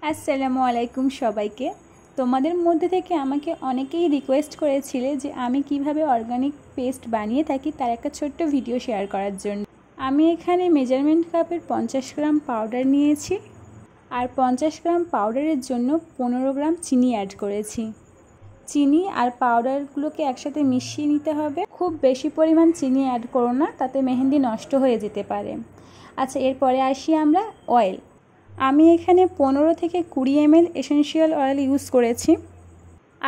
আসসালামু আলাইকুম সবাইকে। তোমাদের মধ্যে থেকে আমাকে অনেকেই রিকোয়েস্ট করেছিলে যে আমি কিভাবে অর্গানিক পেস্ট বানিয়ে থাকি তার একটা ছোট্ট ভিডিও শেয়ার করার জন্য। আমি এখানে মেজারমেন্ট কাপের 50 গ্রাম পাউডার নিয়েছি আর 50 গ্রাম পাউডারের জন্য 15 গ্রাম চিনি অ্যাড করেছি। চিনি আর পাউডারগুলোকে একসাথে মিশিয়ে নিতে হবে। খুব বেশি পরিমাণ চিনি অ্যাড করো না, তাতে মেহেন্দি নষ্ট হয়ে যেতে পারে। আচ্ছা, এরপরে আসি আমরা অয়েল। আমি এখানে 15 থেকে 20 ml এসেনশিয়াল অয়েল ইউজ করেছি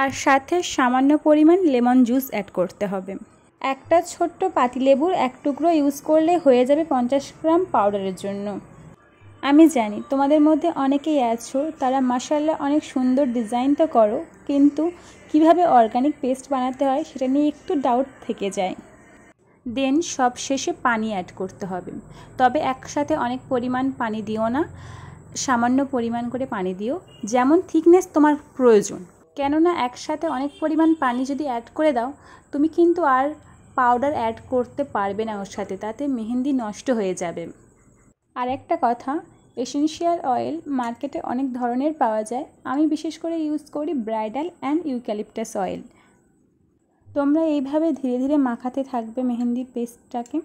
আর সাথে সামান্য পরিমাণ লেমন জুস অ্যাড করতে হবে। একটা ছোট্ট পাতিলেবুর এক টুকরো ইউজ করলে হয়ে যাবে 50 গ্রাম পাউডারের জন্য। আমি জানি তোমাদের মধ্যে অনেকেই আছো তারা মাশাআল্লাহ অনেক সুন্দর ডিজাইন তো করো, কিন্তু কিভাবে অর্গানিক পেস্ট বানাতে হয় সেটা নিয়ে একটু ডাউট থেকে যায়। দেন সব শেষে পানি অ্যাড করতে হবে, তবে একসাথে অনেক পরিমাণ পানি দিও না, সামান্য পরিমাণ করে পানি দিও, যেমন থিকনেস তোমার প্রয়োজন। কেননা একসাথে অনেক পরিমাণ পানি যদি অ্যাড করে দাও তুমি কিন্তু আর পাউডার অ্যাড করতে পারবে না ওর সাথে, তাতে মেহেন্দি নষ্ট হয়ে যাবে। আর একটা কথা, এসেনশিয়াল অয়েল মার্কেটে অনেক ধরনের পাওয়া যায়, আমি বিশেষ করে ইউজ করি ব্রাইডাল অ্যান্ড ইউক্যালিপটাস অয়েল। তোমরা এইভাবে ধীরে ধীরে মাখাতে থাকবে মেহেন্দি পেস্টটাকে।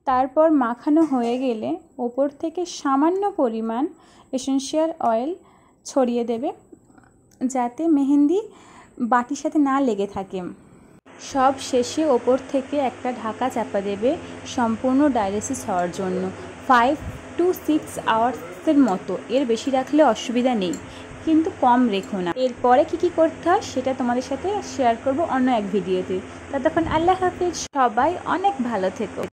তারপর মাখানো হয়ে গেলে ওপর থেকে সামান্য পরিমাণ এসেনশিয়াল অয়েল ছড়িয়ে দেবে, যাতে মেহেন্দি বাটির সাথে না লেগে থাকে। সব শেষে ওপর থেকে একটা ঢাকা চাপা দেবে সম্পূর্ণ ডায়ালিসিস হওয়ার জন্য 5 to 6 আওয়ার্সের মতো। এর বেশি রাখলে অসুবিধা নেই, কিন্তু কম রেখো না। এরপরে কি করতে হয় সেটা তোমাদের সাথে শেয়ার করব অন্য এক ভিডিওতে। ততক্ষণ আল্লাহ হাফেজ, সবাই অনেক ভালো থেকো।